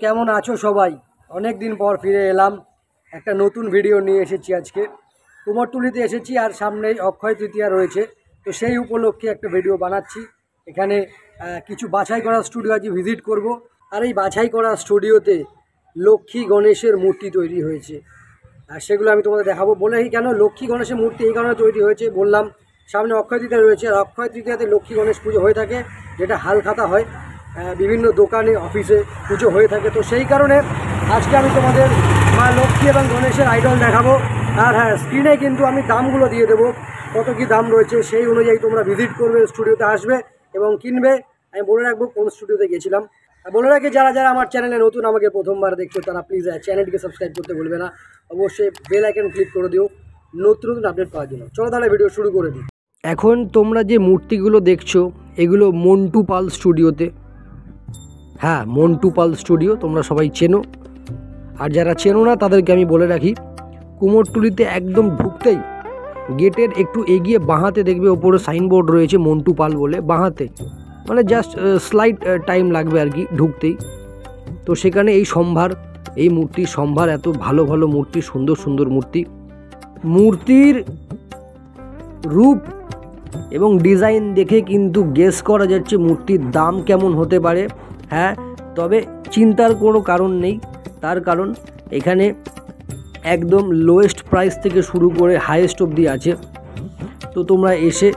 কেমন আছো সবাই? অনেক দিন পর ফিরে এলাম, একটা নতুন ভিডিও নিয়ে এসেছি। আজকে কুমোরটুলিতে এসেছি আর সামনেই অক্ষয় তৃতীয়া রয়েছে, তো সেই উপলক্ষে একটা ভিডিও বানাচ্ছি। এখানে কিছু বাছাই করা স্টুডিও আজ ভিজিট করব, আর এই বাছাই করা স্টুডিওতে লক্ষ্মী গণেশের মূর্তি তৈরি হয়েছে, আর সেগুলো আমি তোমাদের দেখাবো। বলে কেন লক্ষ্মী গণেশের মূর্তি এই কারণে তৈরি হয়েছে বললাম, সামনে অক্ষয় তৃতীয়া রয়েছে, আর অক্ষয় তৃতীয়াতে লক্ষ্মী গণেশ পুজো হয়ে থাকে, যেটা হালখাতা হয়, বিভিন্ন দোকানে অফিসে পুজো হয়ে থাকে। তো সেই কারণে আজকে আমি তোমাদের মা লক্ষ্মী এবং গণেশের আইডল দেখাবো। আর হ্যাঁ, স্ক্রিনে কিন্তু আমি দামগুলো দিয়ে দেবো, কত কী দাম রয়েছে সেই অনুযায়ী তোমরা ভিজিট করবে, স্টুডিওতে আসবে এবং কিনবে। আমি বলে রাখবো কোন স্টুডিওতে গেছিলাম। বলে রাখি, যারা যারা আমার চ্যানেলে নতুন, আমাকে প্রথমবার দেখছো, তারা প্লিজ চ্যানেলটিকে সাবস্ক্রাইব করতে ভুলবে না। অবশ্যই বেল আইকন ক্লিক করে দিও নতুন নতুন আপডেট পাওয়ার জন্য। চলো তাহলে ভিডিও শুরু করে দিই। এখন তোমরা যে মূর্তিগুলো দেখছো, এগুলো মন্টু পাল স্টুডিওতে। হ্যাঁ, মন্টু পাল স্টুডিও তোমরা সবাই চেনো, আর যারা চেনো না তাদেরকে আমি বলে রাখি, কুমোরটুলিতে একদম ঢুকতেই গেটের একটু এগিয়ে বাঁহাতে দেখবে ওপরে সাইনবোর্ড রয়েছে মন্টু পাল বলে, বাঁহাতে, মানে জাস্ট স্লাইড টাইম লাগবে আর কি ঢুকতেই। তো সেখানে এই সম্ভার, এই মূর্তির সম্ভার, এত ভালো ভালো মূর্তি, সুন্দর সুন্দর মূর্তি, মূর্তির রূপ এবং ডিজাইন দেখে কিন্তু গেস করা যাচ্ছে মূর্তির দাম কেমন হতে পারে। হ্যাঁ, তবে চিন্তার কোনো কারণ নেই, তার কারণ এখানে একদম লোয়েস্ট প্রাইস থেকে শুরু করে হাইয়েস্ট অবধি আছে। তো তোমরা এসে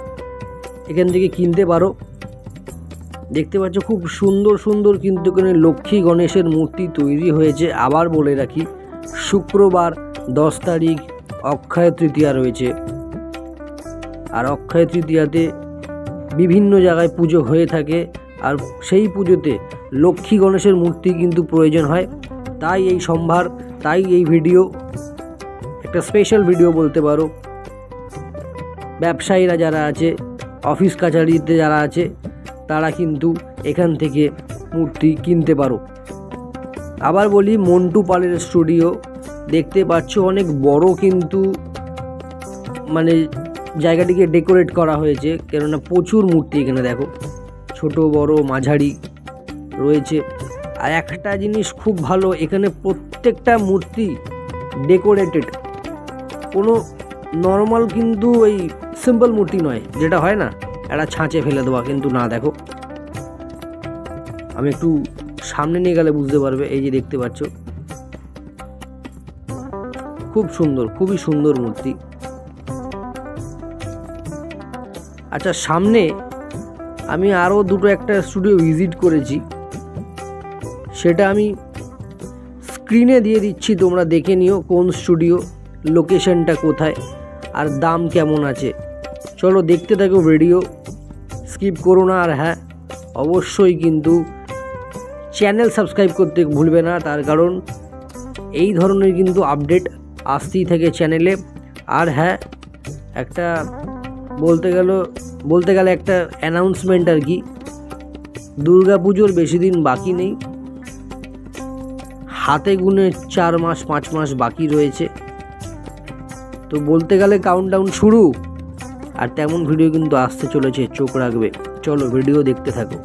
এখান থেকে কিনতে পারো। দেখতে পাচ্ছ খুব সুন্দর সুন্দর কিন্তু এখানে লক্ষ্মী গণেশের মূর্তি তৈরি হয়েছে। আবার বলে রাখি, শুক্রবার 10 তারিখ অক্ষয় তৃতীয়া রয়েছে, আর অক্ষয় তৃতীয়াতে বিভিন্ন জায়গায় পুজো হয়ে থাকে, আর সেই পুজোতে লক্ষ্মী গণেশের মূর্তি কিন্তু প্রয়োজন হয়। তাই এই সম্ভার, তাই এই ভিডিও একটা স্পেশাল ভিডিও বলতে পারো। ব্যবসায়ীরা যারা আছে, অফিস কাছারিতে যারা আছে, তারা কিন্তু এখান থেকে মূর্তি কিনতে পারো। আবার বলি, মন্টু পালের স্টুডিও দেখতে পাচ্ছ অনেক বড়, কিন্তু মানে জায়গাটিকে ডেকোরেট করা হয়েছে, কেননা প্রচুর মূর্তি এখানে দেখো, ছোট বড় মাঝারি রয়েছে। আর একটা জিনিস খুব ভালো, এখানে প্রত্যেকটা মূর্তি ডেকোরেটেড, কোনো নর্মাল কিন্তু ওই সিম্পল মূর্তি নয়, যেটা হয় না একটা ছাঁচে ফেলে দেওয়া, কিন্তু না। দেখো, আমি একটু সামনে নিয়ে গেলে বুঝতে পারবে। এই যে দেখতে পাচ্ছ, খুব সুন্দর, খুবই সুন্দর মূর্তি। আচ্ছা, সামনে আমি আরও একটা স্টুডিও ভিজিট করেছি, সেটা আমি স্ক্রিনে দিয়ে দিচ্ছি, তোমরা দেখে নিও কোন স্টুডিও, লোকেশনটা কোথায়, আর দাম কেমন আছে। চলো দেখতে থাকো ভিডিও, স্কিপ করো না। আর হ্যাঁ, অবশ্যই কিন্তু চ্যানেল সাবস্ক্রাইব করতে ভুলবে না, তার কারণ এই ধরনের কিন্তু আপডেট আসতেই থাকে চ্যানেলে। আর হ্যাঁ, একটা বলতে গেলে একটা অ্যানাউন্সমেন্ট আর কি, দুর্গাপুজোর বেশি দিন বাকি নেই, হাতে গুনে 4 মাস 5 মাস বাকি রয়েছে। তো বলতে গেলে কাউন্টডাউন শুরু, আর তেমন ভিডিও কিন্তু আসতে চলেছে, চোখ রাখবে। চলো ভিডিও দেখতে থাকো।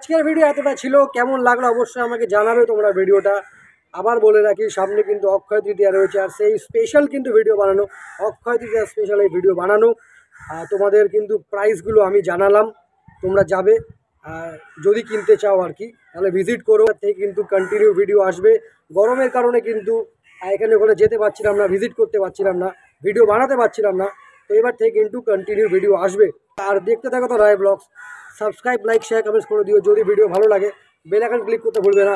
আজকের ভিডিও এতটা ছিল, কেমন লাগলো অবশ্যই আমাকে জানাবে তোমরা ভিডিওটা। আবার বলে রাখি, সামনে কিন্তু অক্ষয় তৃতীয়া রয়েছে, আর সেই স্পেশাল কিন্তু ভিডিও বানানো, অক্ষয় তৃতীয়া স্পেশাল এই ভিডিও বানানো। তোমাদের কিন্তু প্রাইসগুলো আমি জানালাম, তোমরা যাবে যদি কিনতে চাও আর কি, তাহলে ভিজিট করো। থেকে কিন্তু কন্টিনিউ ভিডিও আসবে। গরমের কারণে কিন্তু এখানে ওখানে যেতে পারছিলাম না, ভিজিট করতে পারছিলাম না, ভিডিও বানাতে পারছিলাম না। তো এবার থেকে কিন্তু কন্টিনিউ ভিডিও আসবে। আর দেখতে থাকো তো Roy vlogs. Subscribe, like, share, comments করে দিও যদি ভিডিও ভালো লাগে। বেল আইকন ক্লিক করতে ভুলবে না,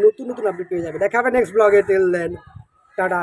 নতুন নতুন আপডেট পেয়ে যাবে। দেখা হবে নেক্সট ব্লগে। Till then, tata.